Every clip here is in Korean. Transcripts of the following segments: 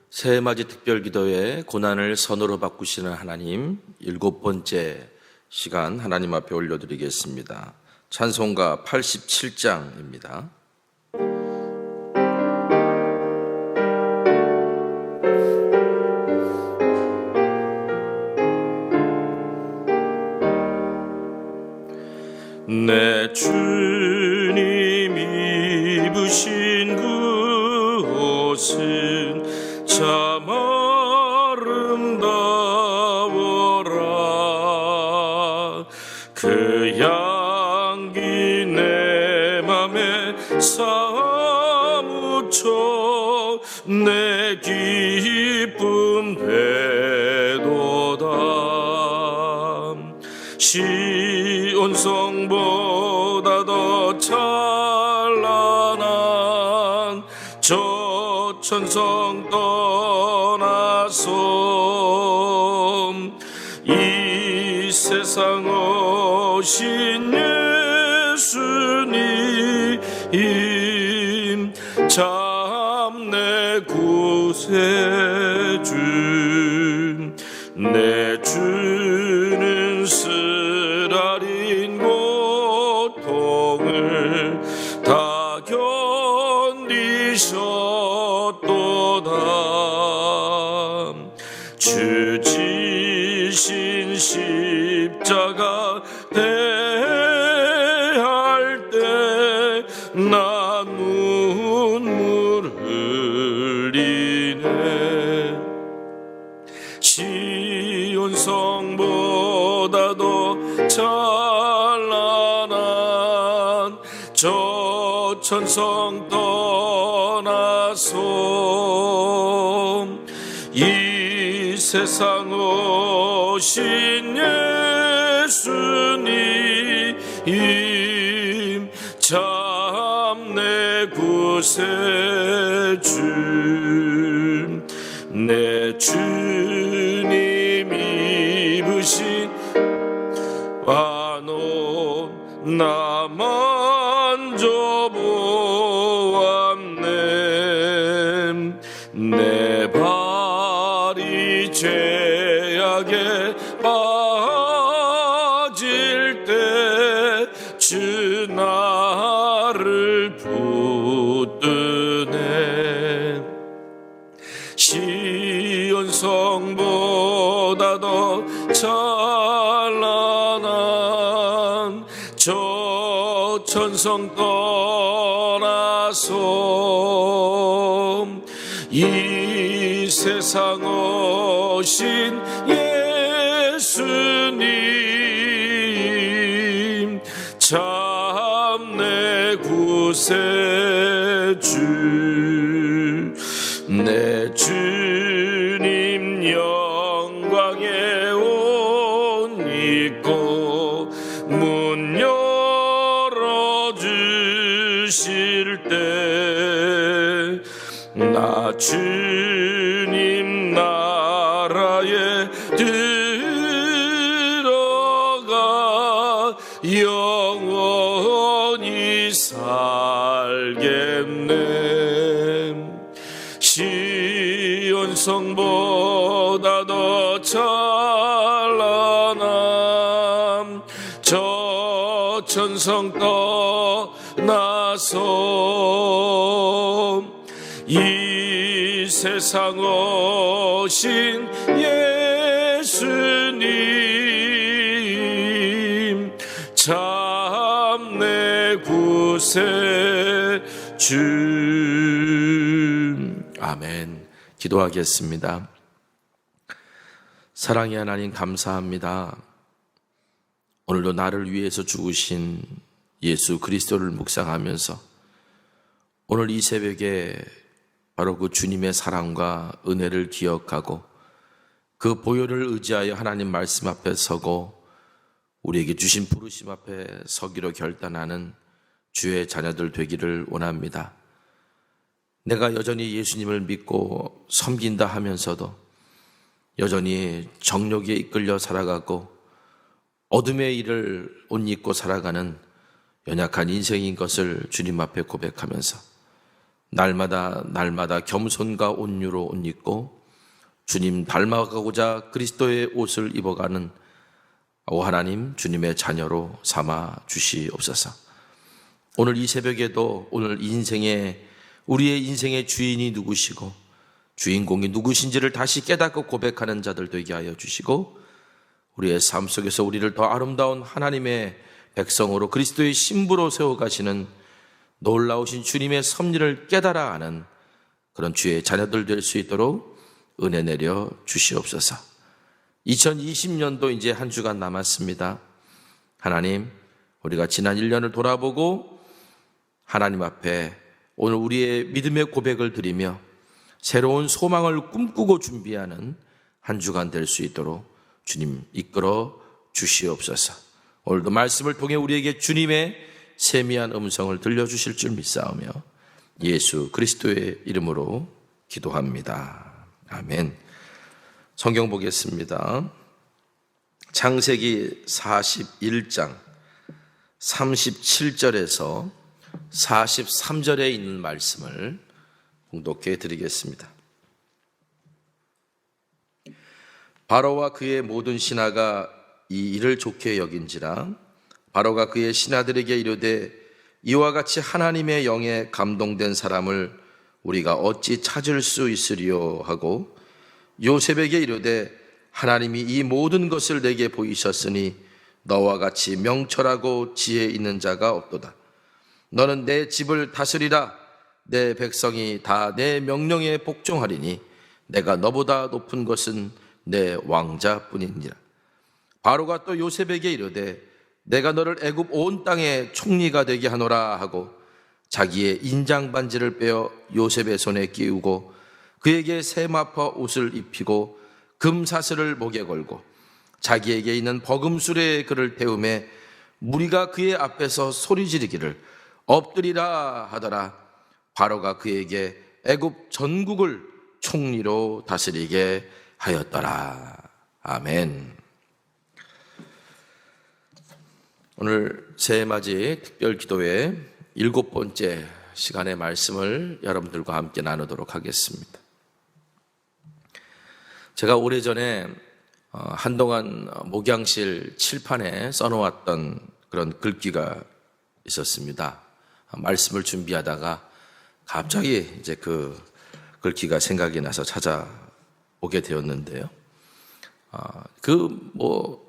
새해맞이 특별기도회 고난을 선으로 바꾸시는 하나님 7번째 시간 하나님 앞에 올려드리겠습니다. 찬송가 87장입니다. 내 주님 입으신 그 옷은 참 아름다워라. 그 향기 내 맘에 사무쳐 내 기쁨 되도다. 시온 성보다 더 찬란한 저 천성 떠나서 이 세상 오신 예수님 참 내 구세주. 내 주는 쓰라린 고통을 다 견디셨도다. 주 지신 십자가 대할 때 나 눈물 흘리네. 시온 성보다도 찬란한 저 천성 떠나서 이 세상 오신 예수님 참 내 구세주. 내 주님 입으신 환옷 나 만져보았네. 내 발이 죄악에 빠질 때 주 나를 붙드네. 시온 성보다 더 찬란한 저 천성 떠나서 이 세상 오신 예수님 참 내 구세주. 내 주님 영광의 옷 입고 문 열어주실 때 나 주님 나라에 들어가 영원히 살겠네. 시온 성보다 더 찬란한 저 천성 떠나서 이 세상 오신 예수님 참 내 구세주. 아멘. 기도하겠습니다. 사랑의 하나님 감사합니다. 오늘도 나를 위해서 죽으신 예수 그리스도를 묵상하면서 오늘 이 새벽에 바로 그 주님의 사랑과 은혜를 기억하고 그 보혈을 의지하여 하나님 말씀 앞에 서고 우리에게 주신 부르심 앞에 서기로 결단하는 주의 자녀들 되기를 원합니다. 내가 여전히 예수님을 믿고 섬긴다 하면서도 여전히 정욕에 이끌려 살아가고 어둠의 일을 옷 입고 살아가는 연약한 인생인 것을 주님 앞에 고백하면서 날마다 겸손과 온유로 옷 입고 주님 닮아가고자 그리스도의 옷을 입어가는 오 하나님, 주님의 자녀로 삼아 주시옵소서. 오늘 이 새벽에도 오늘 우리의 인생의 주인이 누구시고 주인공이 누구신지를 다시 깨닫고 고백하는 자들 되게 하여 주시고, 우리의 삶 속에서 우리를 더 아름다운 하나님의 백성으로 그리스도의 신부로 세워가시는 놀라우신 주님의 섭리를 깨달아 아는 그런 주의 자녀들 될 수 있도록 은혜 내려 주시옵소서. 2020년도 이제 한 주간 남았습니다. 하나님, 우리가 지난 1년을 돌아보고 하나님 앞에 오늘 우리의 믿음의 고백을 드리며 새로운 소망을 꿈꾸고 준비하는 한 주간 될 수 있도록 주님 이끌어 주시옵소서. 오늘도 말씀을 통해 우리에게 주님의 세미한 음성을 들려주실 줄 믿사오며 예수 그리스도의 이름으로 기도합니다. 아멘. 성경 보겠습니다. 창세기 41장 37절에서 43절에 있는 말씀을 봉독해 드리겠습니다. 바로와 그의 모든 신하가 이 일을 좋게 여긴지라 바로가 그의 신하들에게 이르되 이와 같이 하나님의 영에 감동된 사람을 우리가 어찌 찾을 수 있으리요 하고 요셉에게 이르되 하나님이 이 모든 것을 내게 보이셨으니 너와 같이 명철하고 지혜 있는 자가 없도다. 너는 내 집을 다스리라. 내 백성이 다 내 명령에 복종하리니 내가 너보다 높은 것은 내 왕자뿐이니라. 바로가 또 요셉에게 이르되 내가 너를 애굽 온 땅의 총리가 되게 하노라 하고 자기의 인장 반지를 빼어 요셉의 손에 끼우고 그에게 세마포 옷을 입히고 금사슬을 목에 걸고 자기에게 있는 버금술에 그를 태우매 무리가 그의 앞에서 소리 지르기를 엎드리라 하더라. 바로가 그에게 애굽 전국을 총리로 다스리게 하였더라. 아멘. 오늘 새해맞이 특별기도회 7번째 시간의 말씀을 여러분들과 함께 나누도록 하겠습니다. 제가 오래전에 한동안 목양실 칠판에 써놓았던 그런 글귀가 있었습니다. 말씀을 준비하다가 갑자기 이제 그 글귀가 생각이 나서 찾아오게 되었는데요. 그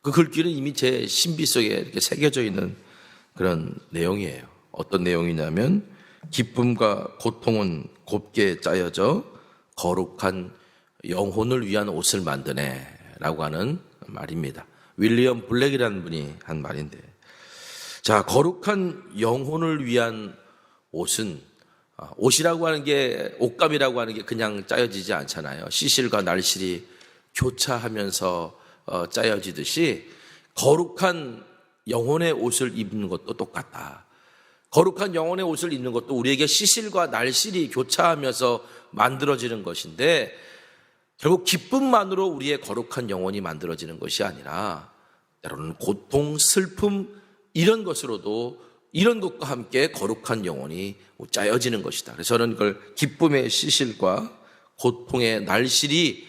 글귀는 이미 제 신비 속에 이렇게 새겨져 있는 그런 내용이에요. 어떤 내용이냐면 기쁨과 고통은 곱게 짜여져 거룩한 영혼을 위한 옷을 만드네 라고 하는 말입니다. 윌리엄 블랙이라는 분이 한 말인데, 자, 거룩한 영혼을 위한 옷은 옷이라고 하는 게, 옷감이라고 하는 게 그냥 짜여지지 않잖아요. 시실과 날실이 교차하면서 짜여지듯이 거룩한 영혼의 옷을 입는 것도 똑같다. 거룩한 영혼의 옷을 입는 것도 우리에게 시실과 날실이 교차하면서 만들어지는 것인데, 결국 기쁨만으로 우리의 거룩한 영혼이 만들어지는 것이 아니라 때로는 고통, 슬픔 이런 것과 함께 거룩한 영혼이 짜여지는 것이다. 그래서 저는 그걸 기쁨의 시실과 고통의 날실이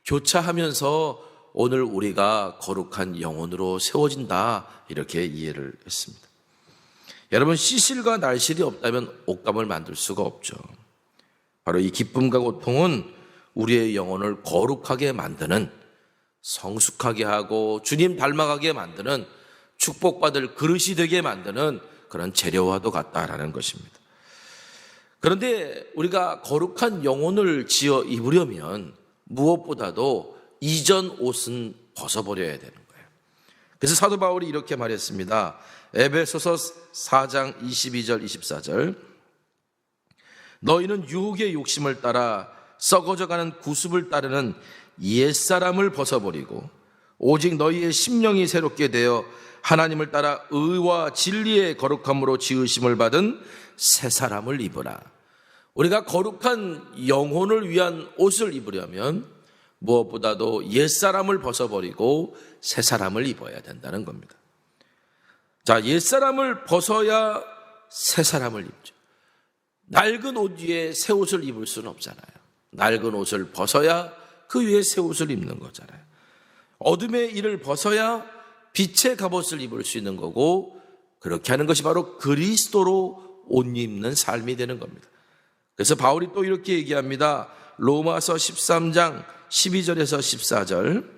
교차하면서 오늘 우리가 거룩한 영혼으로 세워진다, 이렇게 이해를 했습니다. 여러분, 시실과 날실이 없다면 옷감을 만들 수가 없죠. 바로 이 기쁨과 고통은 우리의 영혼을 거룩하게 만드는, 성숙하게 하고 주님 닮아가게 만드는, 축복받을 그릇이 되게 만드는 그런 재료와도 같다라는 것입니다. 그런데 우리가 거룩한 영혼을 지어 입으려면 무엇보다도 이전 옷은 벗어버려야 되는 거예요. 그래서 사도 바울이 이렇게 말했습니다. 에베소서 4장 22절 24절 너희는 유혹의 욕심을 따라 썩어져가는 구습을 따르는 옛사람을 벗어버리고 오직 너희의 심령이 새롭게 되어 하나님을 따라 의와 진리의 거룩함으로 지으심을 받은 새 사람을 입으라. 우리가 거룩한 영혼을 위한 옷을 입으려면 무엇보다도 옛사람을 벗어버리고 새 사람을 입어야 된다는 겁니다. 자, 옛사람을 벗어야 새 사람을 입죠. 낡은 옷 위에 새 옷을 입을 수는 없잖아요. 낡은 옷을 벗어야 그 위에 새 옷을 입는 거잖아요. 어둠의 일을 벗어야 빛의 갑옷을 입을 수 있는 거고, 그렇게 하는 것이 바로 그리스도로 옷 입는 삶이 되는 겁니다. 그래서 바울이 또 이렇게 얘기합니다. 로마서 13장 12절에서 14절.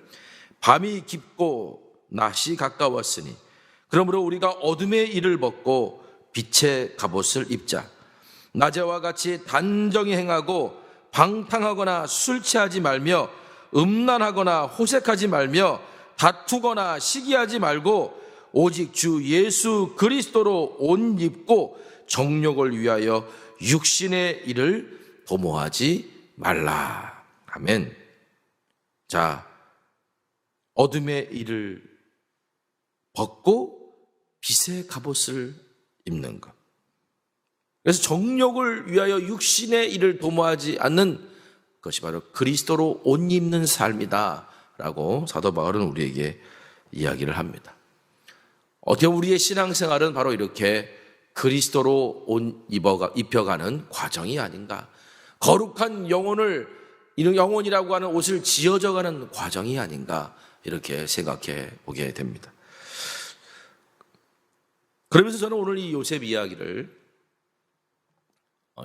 밤이 깊고 낮이 가까웠으니 그러므로 우리가 어둠의 일을 벗고 빛의 갑옷을 입자. 낮에와 같이 단정히 행하고 방탕하거나 술 취하지 말며 음란하거나 호색하지 말며 다투거나 시기하지 말고 오직 주 예수 그리스도로 옷 입고 정욕을 위하여 육신의 일을 도모하지 말라. 아멘. 자, 어둠의 일을 벗고 빛의 갑옷을 입는 것. 그래서 정욕을 위하여 육신의 일을 도모하지 않는 것이 바로 그리스도로 옷 입는 삶이다 라고 사도 바울은 우리에게 이야기를 합니다. 어떻게 우리의 신앙생활은 바로 이렇게 그리스도로 옷 입혀가는 과정이 아닌가. 거룩한 영혼이라고 하는 옷을 지어져가는 과정이 아닌가, 이렇게 생각해 보게 됩니다. 그러면서 저는 오늘 이 요셉 이야기를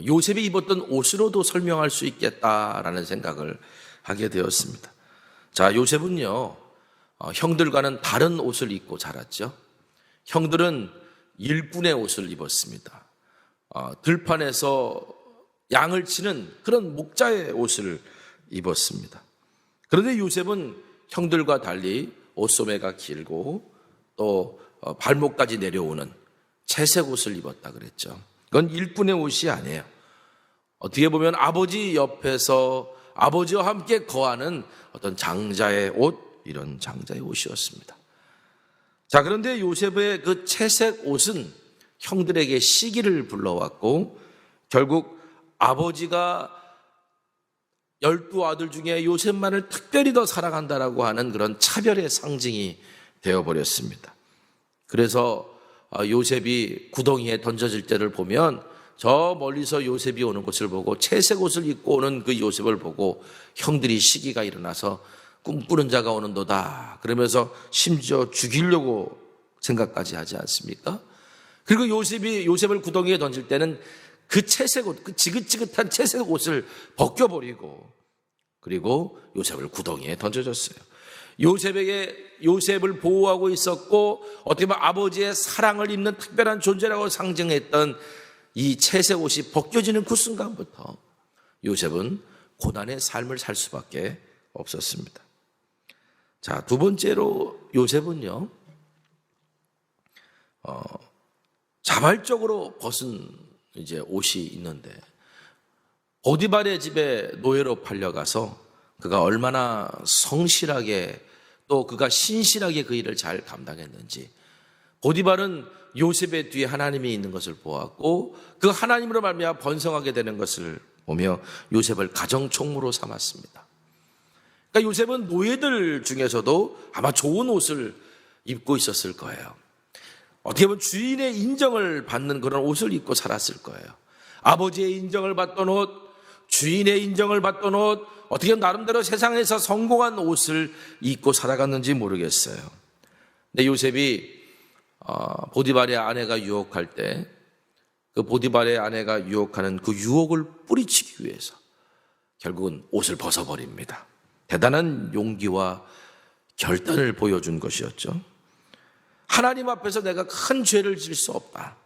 요셉이 입었던 옷으로도 설명할 수 있겠다라는 생각을 하게 되었습니다. 자, 요셉은요, 형들과는 다른 옷을 입고 자랐죠. 형들은 일꾼의 옷을 입었습니다. 들판에서 양을 치는 그런 목자의 옷을 입었습니다. 그런데 요셉은 형들과 달리 옷소매가 길고 또 발목까지 내려오는 채색 옷을 입었다 그랬죠. 그건 일꾼의 옷이 아니에요. 어떻게 보면 아버지 옆에서 아버지와 함께 거하는 어떤 장자의 옷, 이런 장자의 옷이었습니다. 자, 그런데 요셉의 그 채색 옷은 형들에게 시기를 불러왔고, 결국 아버지가 12아들 중에 요셉만을 특별히 더 사랑한다라고 하는 그런 차별의 상징이 되어버렸습니다. 그래서 요셉이 구덩이에 던져질 때를 보면 저 멀리서 요셉이 오는 것을 보고 채색 옷을 입고 오는 그 요셉을 보고 형들이 시기가 일어나서 꿈꾸는 자가 오는도다 그러면서 심지어 죽이려고 생각까지 하지 않습니까? 그리고 요셉을 구덩이에 던질 때는 그 채색 옷, 그 지긋지긋한 채색 옷을 벗겨버리고 그리고 요셉을 구덩이에 던져줬어요. 요셉을 보호하고 있었고 어떻게 보면 아버지의 사랑을 입는 특별한 존재라고 상징했던 이 채색 옷이 벗겨지는 그 순간부터 요셉은 고난의 삶을 살 수밖에 없었습니다. 자, 두 번째로 요셉은요, 자발적으로 벗은 이제 옷이 있는데 보디발의 집에 노예로 팔려가서 그가 얼마나 성실하게 또 그가 신실하게 그 일을 잘 감당했는지, 보디발은 요셉의 뒤에 하나님이 있는 것을 보았고 그 하나님으로 말미암아 번성하게 되는 것을 보며 요셉을 가정총무로 삼았습니다. 그러니까 요셉은 노예들 중에서도 아마 좋은 옷을 입고 있었을 거예요. 어떻게 보면 주인의 인정을 받는 그런 옷을 입고 살았을 거예요. 아버지의 인정을 받던 옷, 주인의 인정을 받던 옷, 어떻게 보면 나름대로 세상에서 성공한 옷을 입고 살아갔는지 모르겠어요. 근데 요셉이 보디발의 아내가 유혹할 때 그 보디발의 아내가 유혹하는 그 유혹을 뿌리치기 위해서 결국은 옷을 벗어버립니다. 대단한 용기와 결단을 보여준 것이었죠. 하나님 앞에서 내가 큰 죄를 질 수 없다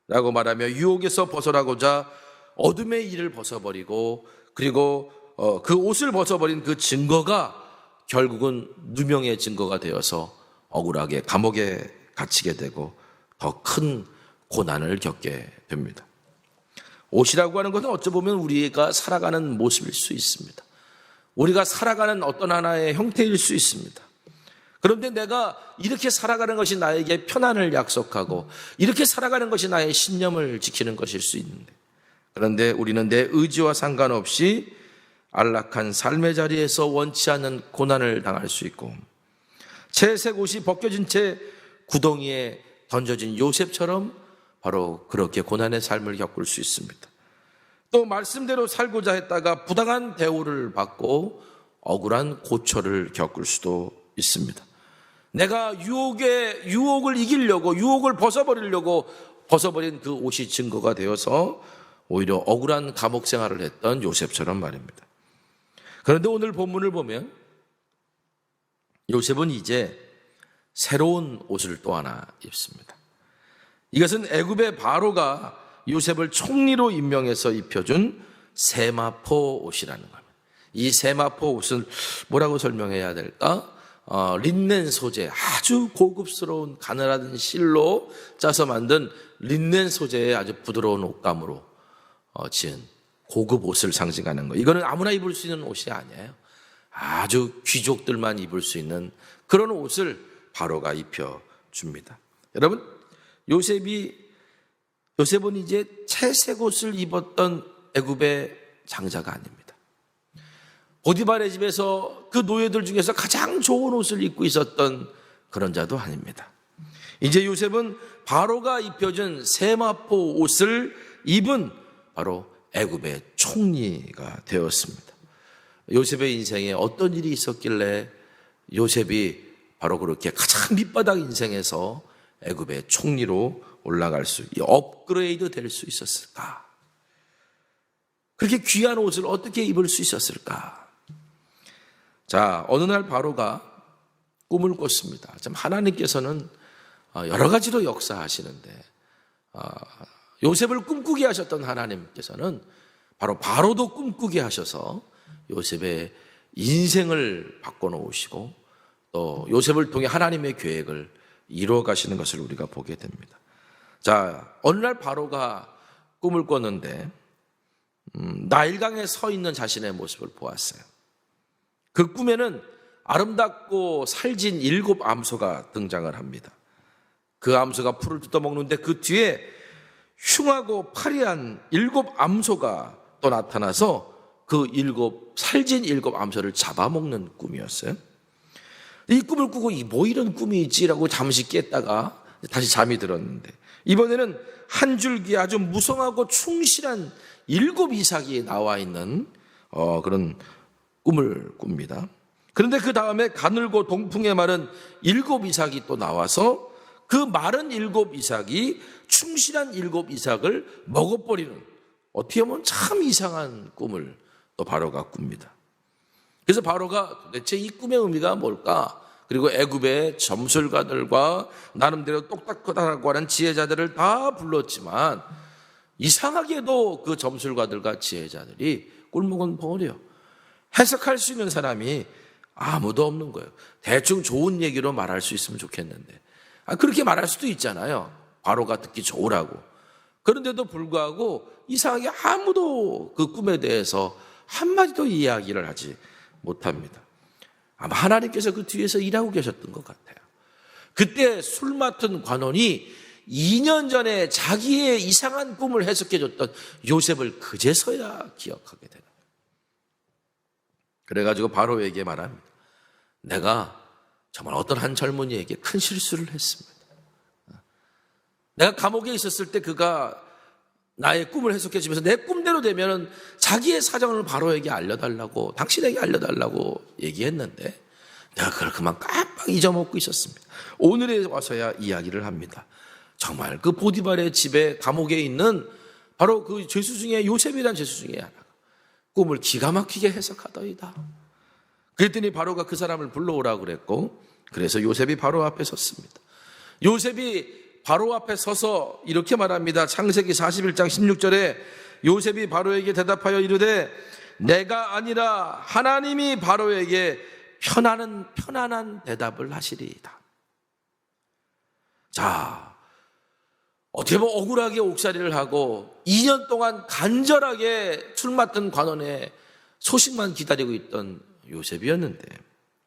라고 말하며 유혹에서 벗어나고자 어둠의 일을 벗어버리고 그리고 그 옷을 벗어버린 그 증거가 결국은 누명의 증거가 되어서 억울하게 감옥에 갇히게 되고 더 큰 고난을 겪게 됩니다. 옷이라고 하는 것은 어찌 보면 우리가 살아가는 모습일 수 있습니다. 우리가 살아가는 어떤 하나의 형태일 수 있습니다. 그런데 내가 이렇게 살아가는 것이 나에게 편안을 약속하고 이렇게 살아가는 것이 나의 신념을 지키는 것일 수 있는데, 그런데 우리는 내 의지와 상관없이 안락한 삶의 자리에서 원치 않는 고난을 당할 수 있고, 채색 옷이 벗겨진 채 구덩이에 던져진 요셉처럼 바로 그렇게 고난의 삶을 겪을 수 있습니다. 또 말씀대로 살고자 했다가 부당한 대우를 받고 억울한 고초를 겪을 수도 있습니다. 내가 유혹을 이기려고, 유혹을 벗어버린 그 옷이 증거가 되어서 오히려 억울한 감옥 생활을 했던 요셉처럼 말입니다. 그런데 오늘 본문을 보면 요셉은 이제 새로운 옷을 또 하나 입습니다. 이것은 애굽의 바로가 요셉을 총리로 임명해서 입혀준 세마포 옷이라는 겁니다. 이 세마포 옷은 뭐라고 설명해야 될까? 린넨 소재, 아주 고급스러운 가느다란 실로 짜서 만든 린넨 소재의 아주 부드러운 옷감으로 지은 고급 옷을 상징하는 거. 이거는 아무나 입을 수 있는 옷이 아니에요. 아주 귀족들만 입을 수 있는 그런 옷을 바로가 입혀줍니다. 여러분, 요셉은 이제 채색 옷을 입었던 애굽의 장자가 아닙니다. 보디발의 집에서 그 노예들 중에서 가장 좋은 옷을 입고 있었던 그런 자도 아닙니다. 이제 요셉은 바로가 입혀준 세마포 옷을 입은 바로 애굽의 총리가 되었습니다. 요셉의 인생에 어떤 일이 있었길래 요셉이 바로 그렇게 가장 밑바닥 인생에서 애굽의 총리로 올라갈 업그레이드 될 수 있었을까? 그렇게 귀한 옷을 어떻게 입을 수 있었을까? 자, 어느 날 바로가 꿈을 꿨습니다. 참 하나님께서는 여러 가지로 역사하시는데 요셉을 꿈꾸게 하셨던 하나님께서는 바로도 꿈꾸게 하셔서 요셉의 인생을 바꿔놓으시고 또 요셉을 통해 하나님의 계획을 이루어 가시는 것을 우리가 보게 됩니다. 자, 어느 날 바로가 꿈을 꿨는데 나일강에 서 있는 자신의 모습을 보았어요. 그 꿈에는 아름답고 살진 7 암소가 등장을 합니다. 그 암소가 풀을 뜯어먹는데 그 뒤에 흉하고 파리한 7 암소가 또 나타나서 그 살진 7 암소를 잡아먹는 꿈이었어요. 이 꿈을 꾸고 뭐 이런 꿈이 있지라고 잠시 깼다가 다시 잠이 들었는데 이번에는 한 줄기 아주 무성하고 충실한 7 이삭이 나와 있는 그런 꿈을 꿉니다. 그런데 그 다음에 가늘고 동풍에 마른 7 이삭이 또 나와서 그 마른 7 이삭이 충실한 7 이삭을 먹어버리는 어떻게 보면 참 이상한 꿈을 또 바로가 꿉니다. 그래서 바로가 도대체 이 꿈의 의미가 뭘까? 그리고 애굽의 점술가들과 나름대로 똑똑하다고 하는 지혜자들을 다 불렀지만 이상하게도 그 점술가들과 지혜자들이 꿀묵은 버려. 해석할 수 있는 사람이 아무도 없는 거예요. 대충 좋은 얘기로 말할 수 있으면 좋겠는데 그렇게 말할 수도 있잖아요. 바로가 듣기 좋으라고. 그런데도 불구하고 이상하게 아무도 그 꿈에 대해서 한마디도 이야기를 하지 못합니다. 아마 하나님께서 그 뒤에서 일하고 계셨던 것 같아요. 그때 술 맡은 관원이 2년 전에 자기의 이상한 꿈을 해석해줬던 요셉을 그제서야 기억하게 되는 거예요. 그래가지고 바로에게 말합니다. 내가 정말 어떤 한 젊은이에게 큰 실수를 했습니다. 내가 감옥에 있었을 때 그가 나의 꿈을 해석해 주면서 내 꿈대로 되면 자기의 사정을 바로에게 알려달라고, 당신에게 알려달라고 얘기했는데 내가 그걸 그만 깜빡 잊어먹고 있었습니다. 오늘에 와서야 이야기를 합니다. 정말 그 보디발의 집에 감옥에 있는 바로 그 죄수 중에 요셉이라는 죄수 중에 하나가 꿈을 기가 막히게 해석하더이다. 그랬더니 바로가 그 사람을 불러오라고 그랬고 그래서 요셉이 바로 앞에 섰습니다. 요셉이 바로 앞에 서서 이렇게 말합니다. 창세기 41장 16절에 요셉이 바로에게 대답하여 이르되 내가 아니라 하나님이 바로에게 편안한 대답을 하시리이다. 자, 어떻게 보면 억울하게 옥살이를 하고 2년 동안 간절하게 술 맡은 관원의 소식만 기다리고 있던 요셉이었는데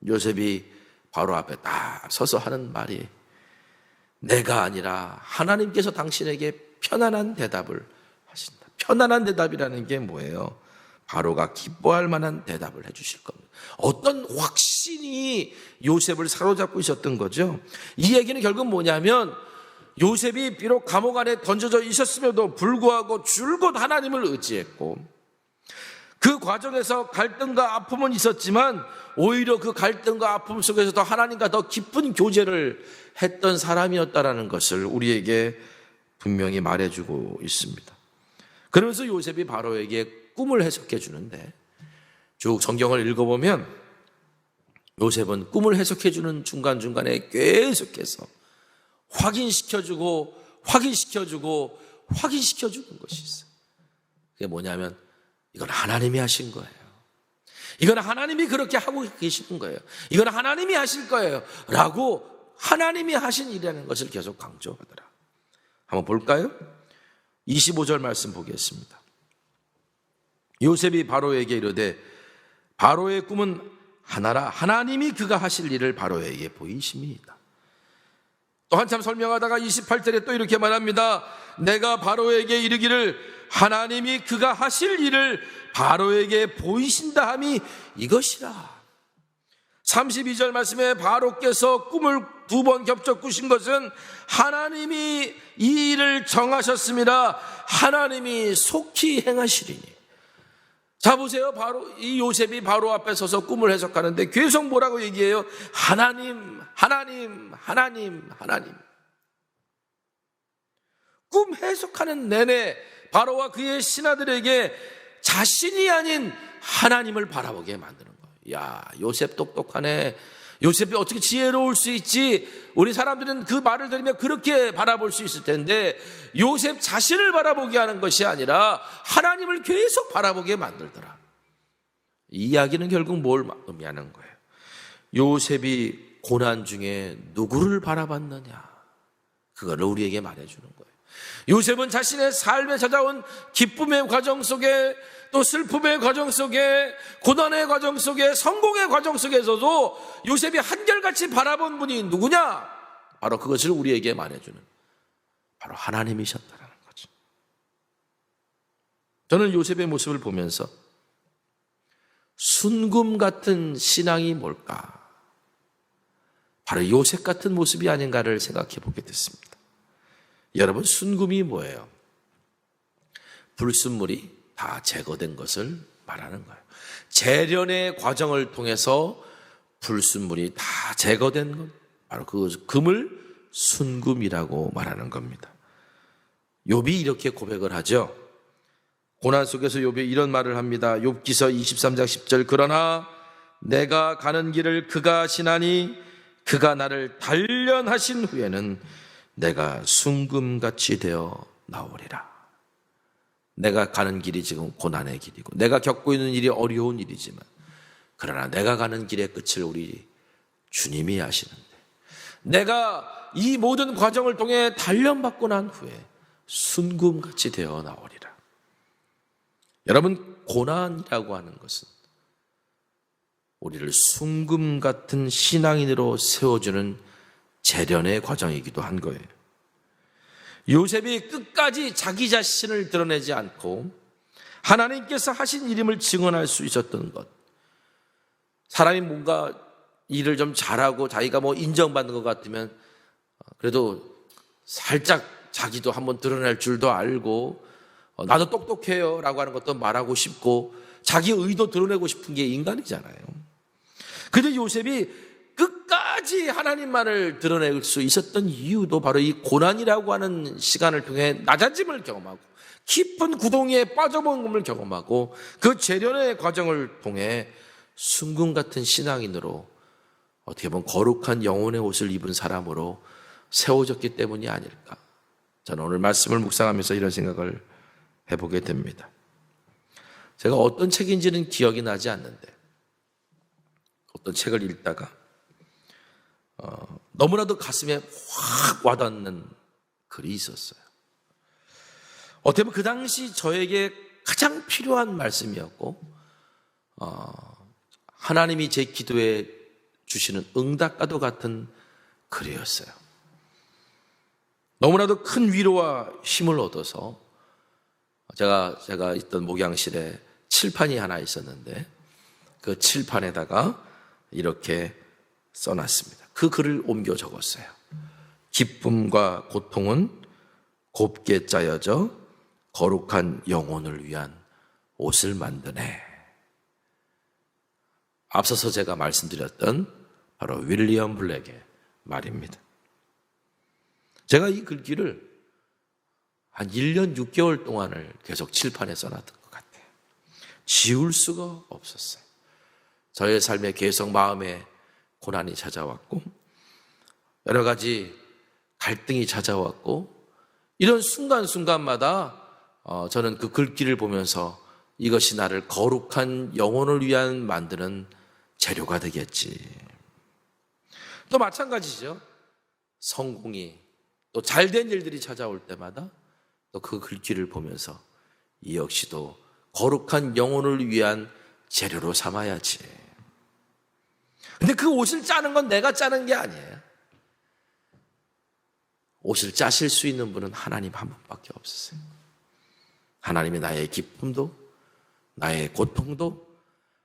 요셉이 바로 앞에 딱 서서 하는 말이 내가 아니라 하나님께서 당신에게 편안한 대답을 하신다. 편안한 대답이라는 게 뭐예요? 바로가 기뻐할 만한 대답을 해주실 겁니다. 어떤 확신이 요셉을 사로잡고 있었던 거죠. 이 얘기는 결국 뭐냐면 요셉이 비록 감옥 안에 던져져 있었음에도 불구하고 줄곧 하나님을 의지했고, 그 과정에서 갈등과 아픔은 있었지만 오히려 그 갈등과 아픔 속에서도 하나님과 더 깊은 교제를 했던 사람이었다라는 것을 우리에게 분명히 말해주고 있습니다. 그러면서 요셉이 바로에게 꿈을 해석해 주는데, 쭉 성경을 읽어보면 요셉은 꿈을 해석해 주는 중간중간에 계속해서 확인시켜주고 확인시켜주는 것이 있어요. 그게 뭐냐면 이건 하나님이 하신 거예요. 이건 하나님이 그렇게 하고 계시는 거예요. 이건 하나님이 하실 거예요 라고 하나님이 하신 일이라는 것을 계속 강조하더라. 한번 볼까요? 25절 말씀 보겠습니다. 요셉이 바로에게 이르되 바로의 꿈은 하나라, 하나님이 그가 하실 일을 바로에게 보이심이니이다. 또 한참 설명하다가 28절에 또 이렇게 말합니다. 내가 바로에게 이르기를 하나님이 그가 하실 일을 바로에게 보이신다 함이 이것이라. 32절 말씀에 바로께서 꿈을 2번 겹쳐 꾸신 것은 하나님이 이 일을 정하셨습니다. 하나님이 속히 행하시리니. 자 보세요. 바로 이 요셉이 바로 앞에 서서 꿈을 해석하는데 계속 뭐라고 얘기해요? 하나님, 하나님, 하나님, 하나님. 꿈 해석하는 내내 바로와 그의 신하들에게 자신이 아닌 하나님을 바라보게 만드는 거예요. 야, 요셉 똑똑하네. 요셉이 어떻게 지혜로울 수 있지? 우리 사람들은 그 말을 들으면 그렇게 바라볼 수 있을 텐데 요셉 자신을 바라보게 하는 것이 아니라 하나님을 계속 바라보게 만들더라. 이 이야기는 결국 뭘 의미하는 거예요? 요셉이 고난 중에 누구를 바라봤느냐? 그거를 우리에게 말해주는 거예요. 요셉은 자신의 삶에 찾아온 기쁨의 과정 속에, 또 슬픔의 과정 속에, 고난의 과정 속에, 성공의 과정 속에서도 요셉이 한결같이 바라본 분이 누구냐? 바로 그것을 우리에게 말해주는 바로 하나님이셨다는 거죠. 저는 요셉의 모습을 보면서 순금 같은 신앙이 뭘까? 바로 요셉 같은 모습이 아닌가를 생각해 보게 됐습니다. 여러분, 순금이 뭐예요? 불순물이 다 제거된 것을 말하는 거예요. 재련의 과정을 통해서 불순물이 다 제거된 것, 바로 그 금을 순금이라고 말하는 겁니다. 욥이 이렇게 고백을 하죠. 고난 속에서 욥이 이런 말을 합니다. 욥기서 23장 10절. 그러나 내가 가는 길을 그가 아시나니 그가 나를 단련하신 후에는 내가 순금같이 되어 나오리라. 내가 가는 길이 지금 고난의 길이고 내가 겪고 있는 일이 어려운 일이지만, 그러나 내가 가는 길의 끝을 우리 주님이 아시는데, 내가 이 모든 과정을 통해 단련받고 난 후에 순금같이 되어 나오리라. 여러분, 고난이라고 하는 것은 우리를 순금 같은 신앙인으로 세워주는 재련의 과정이기도 한 거예요. 요셉이 끝까지 자기 자신을 드러내지 않고 하나님께서 하신 일임을 증언할 수 있었던 것, 사람이 뭔가 일을 좀 잘하고 자기가 뭐 인정받는 것 같으면 그래도 살짝 자기도 한번 드러낼 줄도 알고 나도 똑똑해요 라고 하는 것도 말하고 싶고 자기 의도 드러내고 싶은 게 인간이잖아요. 그런데 요셉이 끝까지 하나님만을 드러낼 수 있었던 이유도 바로 이 고난이라고 하는 시간을 통해 낮아짐을 경험하고 깊은 구덩이에 빠져먹음을 경험하고 그 재련의 과정을 통해 순금 같은 신앙인으로, 어떻게 보면 거룩한 영혼의 옷을 입은 사람으로 세워졌기 때문이 아닐까. 저는 오늘 말씀을 묵상하면서 이런 생각을 해보게 됩니다. 제가 어떤 책인지는 기억이 나지 않는데 어떤 책을 읽다가 너무나도 가슴에 확 와닿는 글이 있었어요. 어떻게 보면 그 당시 저에게 가장 필요한 말씀이었고 하나님이 제 기도에 주시는 응답과도 같은 글이었어요. 너무나도 큰 위로와 힘을 얻어서 제가 있던 목양실에 칠판이 하나 있었는데 그 칠판에다가 이렇게 써놨습니다. 그 글을 옮겨 적었어요. 기쁨과 고통은 곱게 짜여져 거룩한 영혼을 위한 옷을 만드네. 앞서서 제가 말씀드렸던 바로 윌리엄 블랙의 말입니다. 제가 이 글귀를 한 1년 6개월 동안을 계속 칠판에 써놨던 것 같아요. 지울 수가 없었어요. 저의 삶에 계속 마음에 고난이 찾아왔고 여러 가지 갈등이 찾아왔고 이런 순간순간마다 저는 그 글귀를 보면서 이것이 나를 거룩한 영혼을 위한 만드는 재료가 되겠지. 또 마찬가지죠. 성공이 또 잘된 일들이 찾아올 때마다 또 그 글귀를 보면서 이 역시도 거룩한 영혼을 위한 재료로 삼아야지. 근데 그 옷을 짜는 건 내가 짜는 게 아니에요. 옷을 짜실 수 있는 분은 하나님 한 분밖에 없었어요. 하나님이 나의 기쁨도 나의 고통도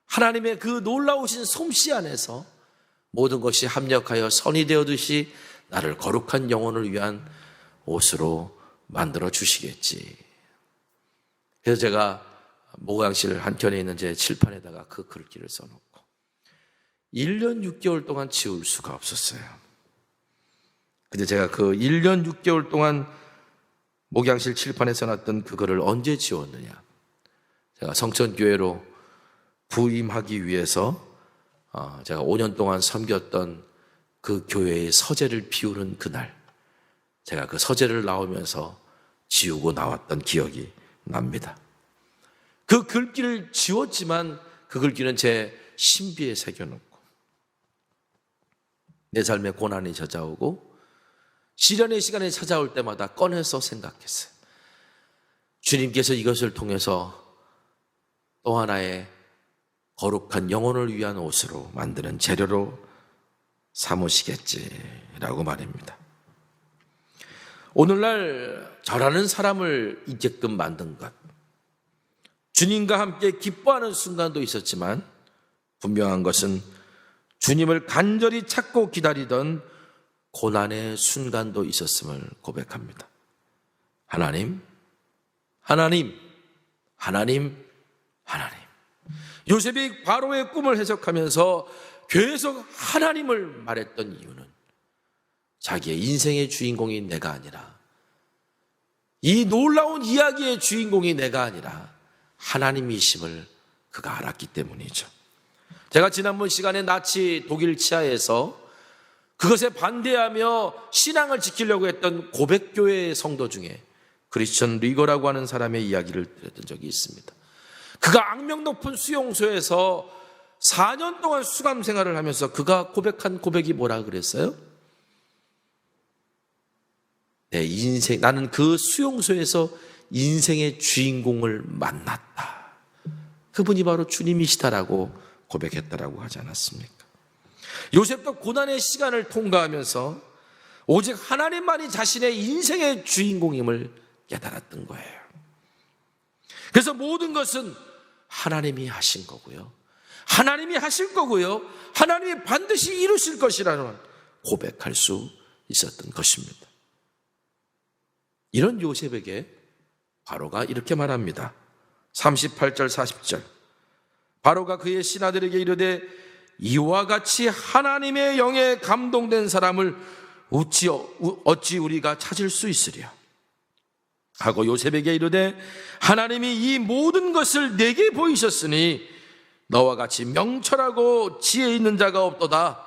하나님의 그 놀라우신 솜씨 안에서 모든 것이 합력하여 선이 되어듯이 나를 거룩한 영혼을 위한 옷으로 만들어 주시겠지. 그래서 제가 모강실 한켠에 있는 제 칠판에다가 그 글귀를 써놓고 1년 6개월 동안 지울 수가 없었어요. 근데 제가 그 1년 6개월 동안 목양실 칠판에 써놨던 그거를 언제 지웠느냐. 제가 성천교회로 부임하기 위해서 제가 5년 동안 섬겼던 그 교회의 서재를 비우는 그날 제가 그 서재를 나오면서 지우고 나왔던 기억이 납니다. 그 글귀를 지웠지만 그 글귀는 제 신비에 새겨놓고 내 삶에 고난이 찾아오고 시련의 시간이 찾아올 때마다 꺼내서 생각했어요. 주님께서 이것을 통해서 또 하나의 거룩한 영혼을 위한 옷으로 만드는 재료로 삼으시겠지라고 말입니다. 오늘날 저라는 사람을 있게끔 만든 것, 주님과 함께 기뻐하는 순간도 있었지만 분명한 것은 주님을 간절히 찾고 기다리던 고난의 순간도 있었음을 고백합니다. 하나님, 하나님, 하나님, 하나님. 요셉이 바로의 꿈을 해석하면서 계속 하나님을 말했던 이유는 자기의 인생의 주인공이 내가 아니라 이 놀라운 이야기의 주인공이 내가 아니라 하나님이심을 그가 알았기 때문이죠. 제가 지난번 시간에 나치 독일 치하에서 그것에 반대하며 신앙을 지키려고 했던 고백교회의 성도 중에 크리스천 리거라고 하는 사람의 이야기를 들었던 적이 있습니다. 그가 악명 높은 수용소에서 4년 동안 수감 생활을 하면서 그가 고백한 고백이 뭐라 그랬어요? 내 인생, 나는 그 수용소에서 인생의 주인공을 만났다. 그분이 바로 주님이시다라고 고백했다라고 하지 않았습니까? 요셉도 고난의 시간을 통과하면서 오직 하나님만이 자신의 인생의 주인공임을 깨달았던 거예요. 그래서 모든 것은 하나님이 하신 거고요. 하나님이 하실 거고요. 하나님이 반드시 이루실 것이라는 고백할 수 있었던 것입니다. 이런 요셉에게 바로가 이렇게 말합니다. 38절 40절. 바로가 그의 신하들에게 이르되 이와 같이 하나님의 영에 감동된 사람을 어찌 우리가 찾을 수 있으랴 하고 요셉에게 이르되 하나님이 이 모든 것을 내게 보이셨으니 너와 같이 명철하고 지혜 있는 자가 없도다.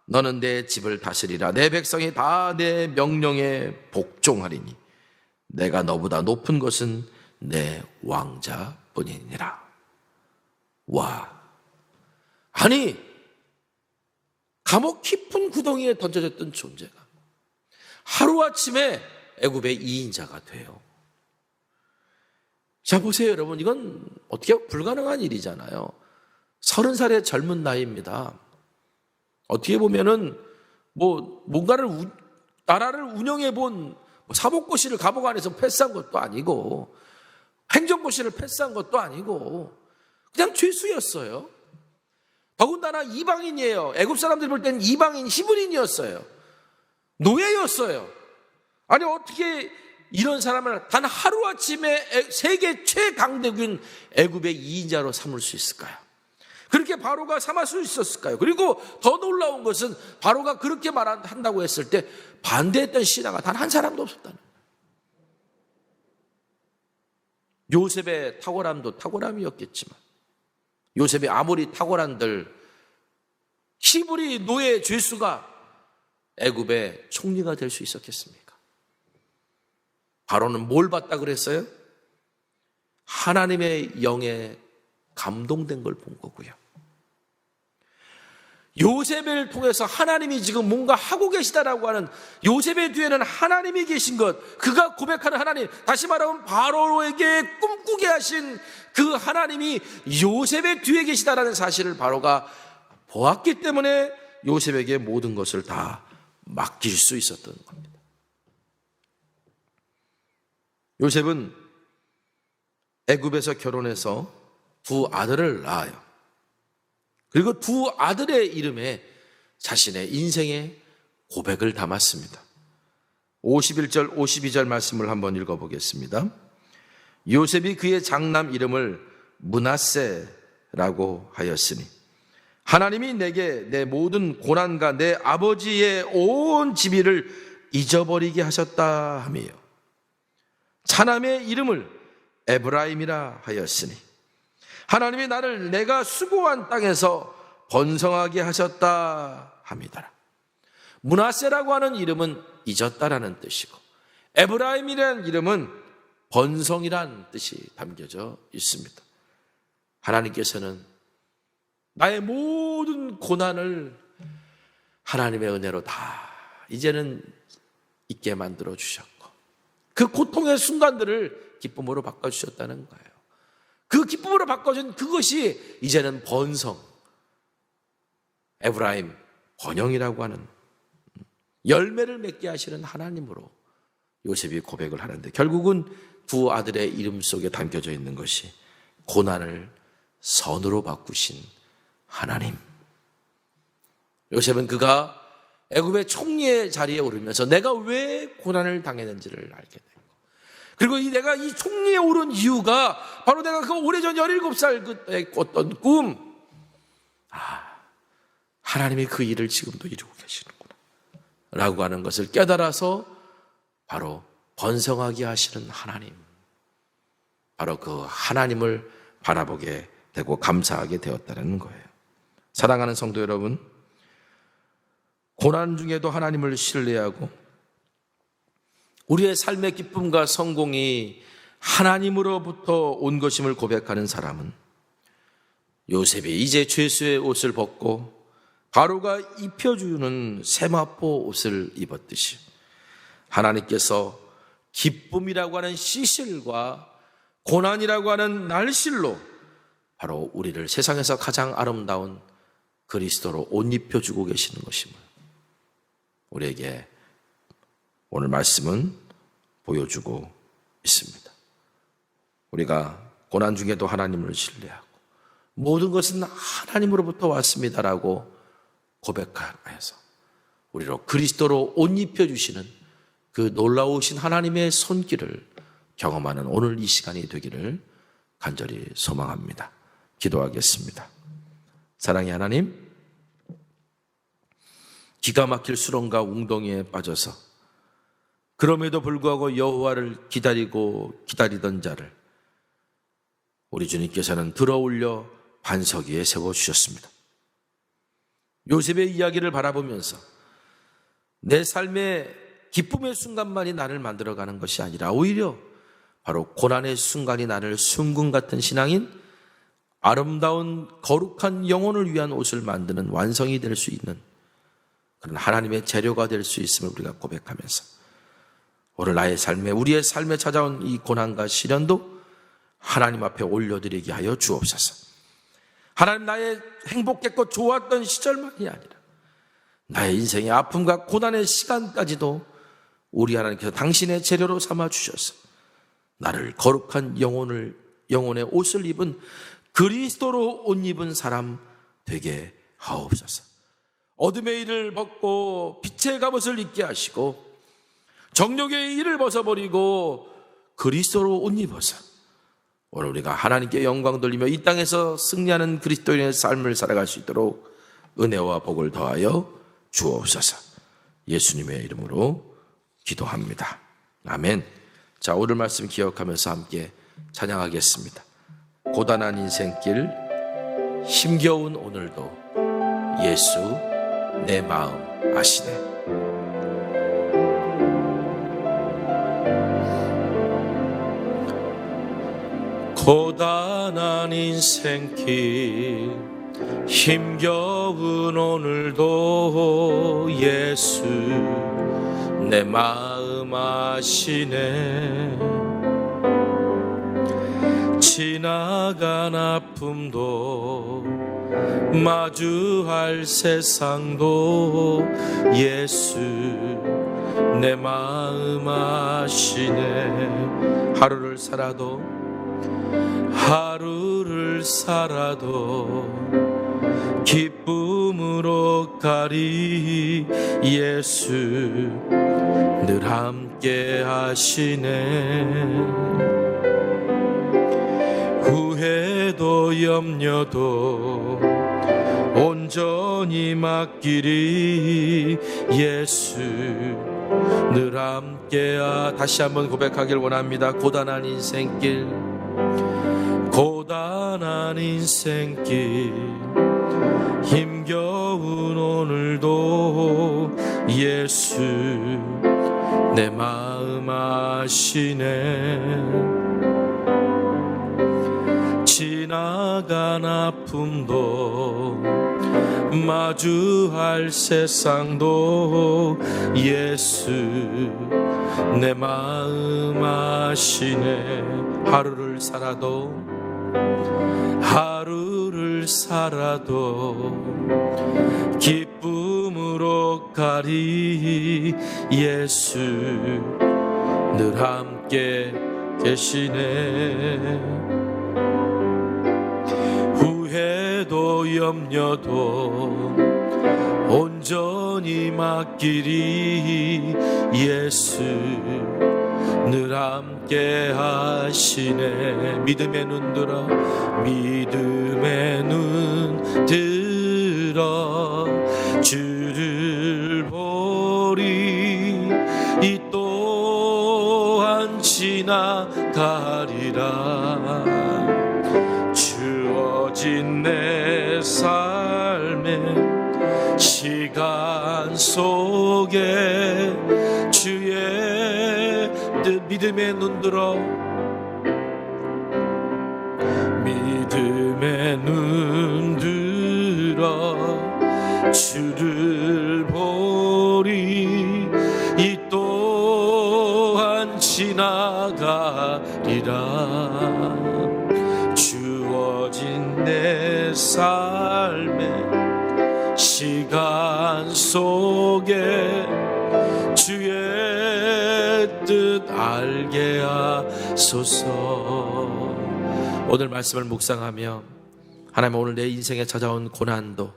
너는 내 집을 다스리라. 내 백성이 다 내 명령에 복종하리니 내가 너보다 높은 것은 내 왕자뿐이니라. 와, 아니 감옥 깊은 구덩이에 던져졌던 존재가 하루아침에 애굽의 2인자가 돼요. 자 보세요 여러분, 이건 어떻게 불가능한 일이잖아요. 30살의 젊은 나이입니다. 어떻게 보면은 뭔가를 나라를 운영해 본 사법고시를 감옥 안에서 패스한 것도 아니고 행정고시를 패스한 것도 아니고 그냥 죄수였어요. 더군다나 이방인이에요. 애굽 사람들이 볼 때는 이방인 히브리인이었어요. 노예였어요. 아니 어떻게 이런 사람을 단 하루아침에 세계 최강대국인 애굽의 2인자로 삼을 수 있을까요? 그렇게 바로가 삼을 수 있었을까요? 그리고 더 놀라운 것은 바로가 그렇게 말한다고 했을 때 반대했던 신하가 단 한 사람도 없었다는 거예요. 요셉의 탁월함도 탁월함이었겠지만 요셉이 아무리 탁월한들 히브리 노예 죄수가 애굽의 총리가 될 수 있었겠습니까? 바로는 뭘 봤다 그랬어요? 하나님의 영에 감동된 걸 본 거고요. 요셉을 통해서 하나님이 지금 뭔가 하고 계시다라고 하는, 요셉의 뒤에는 하나님이 계신 것, 그가 고백하는 하나님, 다시 말하면 바로에게 꿈꾸게 하신 그 하나님이 요셉의 뒤에 계시다라는 사실을 바로가 보았기 때문에 요셉에게 모든 것을 다 맡길 수 있었던 겁니다. 요셉은 애굽에서 결혼해서 두 아들을 낳아요. 그리고 두 아들의 이름에 자신의 인생의 고백을 담았습니다. 51절, 52절 말씀을 한번 읽어보겠습니다. 요셉이 그의 장남 이름을 므낫세라고 하였으니 하나님이 내게 내 모든 고난과 내 아버지의 온 지위를 잊어버리게 하셨다 하며 차남의 이름을 에브라임이라 하였으니 하나님이 나를 내가 수고한 땅에서 번성하게 하셨다 합니다. 므낫세라고 하는 이름은 잊었다라는 뜻이고 에브라임이라는 이름은 번성이라는 뜻이 담겨져 있습니다. 하나님께서는 나의 모든 고난을 하나님의 은혜로 다 이제는 잊게 만들어 주셨고 그 고통의 순간들을 기쁨으로 바꿔주셨다는 거예요. 그 기쁨으로 바꿔준 그것이 이제는 번성, 에브라임, 번영이라고 하는 열매를 맺게 하시는 하나님으로 요셉이 고백을 하는데 결국은 두 아들의 이름 속에 담겨져 있는 것이 고난을 선으로 바꾸신 하나님. 요셉은 그가 애굽의 총리의 자리에 오르면서 내가 왜 고난을 당했는지를 알게 되고 그리고 내가 이 총리에 오른 이유가 바로 내가 그 오래전 17살 그때 꿨던 꿈, 하나님이 그 일을 지금도 이루고 계시는구나 라고 하는 것을 깨달아서 바로 번성하게 하시는 하나님, 바로 그 하나님을 바라보게 되고 감사하게 되었다는 거예요. 사랑하는 성도 여러분, 고난 중에도 하나님을 신뢰하고 우리의 삶의 기쁨과 성공이 하나님으로부터 온 것임을 고백하는 사람은 요셉이 이제 죄수의 옷을 벗고 바로가 입혀주는 세마포 옷을 입었듯이 하나님께서 기쁨이라고 하는 시실과 고난이라고 하는 날실로 바로 우리를 세상에서 가장 아름다운 그리스도로 옷 입혀주고 계시는 것임을 우리에게 오늘 말씀은 보여주고 있습니다. 우리가 고난 중에도 하나님을 신뢰하고 모든 것은 하나님으로부터 왔습니다라고 고백하여서 우리로 그리스도로 옷 입혀주시는 그 놀라우신 하나님의 손길을 경험하는 오늘 이 시간이 되기를 간절히 소망합니다. 기도하겠습니다. 사랑의 하나님, 기가 막힐 수렁과 웅덩이에 빠져서 그럼에도 불구하고 여호와를 기다리던 자를 우리 주님께서는 들어올려 반석 위에 세워주셨습니다. 요셉의 이야기를 바라보면서 내 삶의 기쁨의 순간만이 나를 만들어가는 것이 아니라 오히려 바로 고난의 순간이 나를 순금 같은 신앙인 아름다운 거룩한 영혼을 위한 옷을 만드는 완성이 될 수 있는 그런 하나님의 재료가 될 수 있음을 우리가 고백하면서 오늘 나의 삶에 우리의 삶에 찾아온 이 고난과 시련도 하나님 앞에 올려드리게 하여 주옵소서. 하나님, 나의 행복했고 좋았던 시절만이 아니라 나의 인생의 아픔과 고난의 시간까지도 우리 하나님께서 당신의 재료로 삼아 주셔서 나를 거룩한 영혼의 옷을 입은 그리스도로 옷 입은 사람 되게 하옵소서. 어둠의 일을 벗고 빛의 갑옷을 입게 하시고 정욕의 일을 벗어버리고 그리스도로 옷 입어서 오늘 우리가 하나님께 영광 돌리며 이 땅에서 승리하는 그리스도인의 삶을 살아갈 수 있도록 은혜와 복을 더하여 주옵소서. 예수님의 이름으로 기도합니다. 아멘. 자, 오늘 말씀 기억하면서 함께 찬양하겠습니다. 고단한 인생길, 힘겨운 오늘도 예수 내 마음 아시네. 고단한 인생길, 힘겨운 오늘도 예수 내 마음 아시네. 지나간 아픔도 마주할 세상도 예수 내 마음 아시네. 하루를 살아도 기쁨으로 가리 예수 늘 함께 하시네. 후회도 염려도 온전히 맡기리 예수 늘 함께 다시 한번 고백하길 원합니다. 고단한 인생길, 고단한 인생길, 힘겨운 오늘도 예수 내 마음 아시네. 지나간 아픔도 마주할 세상도 예수 내 마음 아시네. 하루를 살아도 기쁨으로 가리 예수 늘 함께 계시네. 후회도 염려도 온전히 맡기리 예수 늘 함께 하시네. 믿음의 눈 들어 주를 보리. 이 또한 지나가리라. 주어진 내 삶의 시간 속에 주의 뜻. 믿음의 눈 들어 주를 보리. 이 또한 지나가리라. 주어진 내 삶의 시간 속에 주의 뜻 알게 하소서. 오늘 말씀을 묵상하며 하나님, 오늘 내 인생에 찾아온 고난도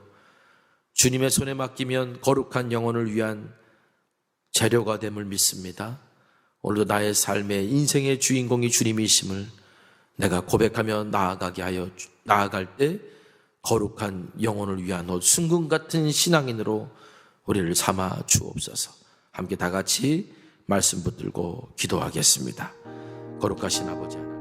주님의 손에 맡기면 거룩한 영혼을 위한 재료가 됨을 믿습니다. 오늘도 나의 삶의 인생의 주인공이 주님이심을 내가 고백하며 나아갈 때 거룩한 영혼을 위한 순금 같은 신앙인으로 우리를 삼아 주옵소서. 함께 다 같이 말씀 붙들고 기도하겠습니다. 거룩하신 아버지 하나님,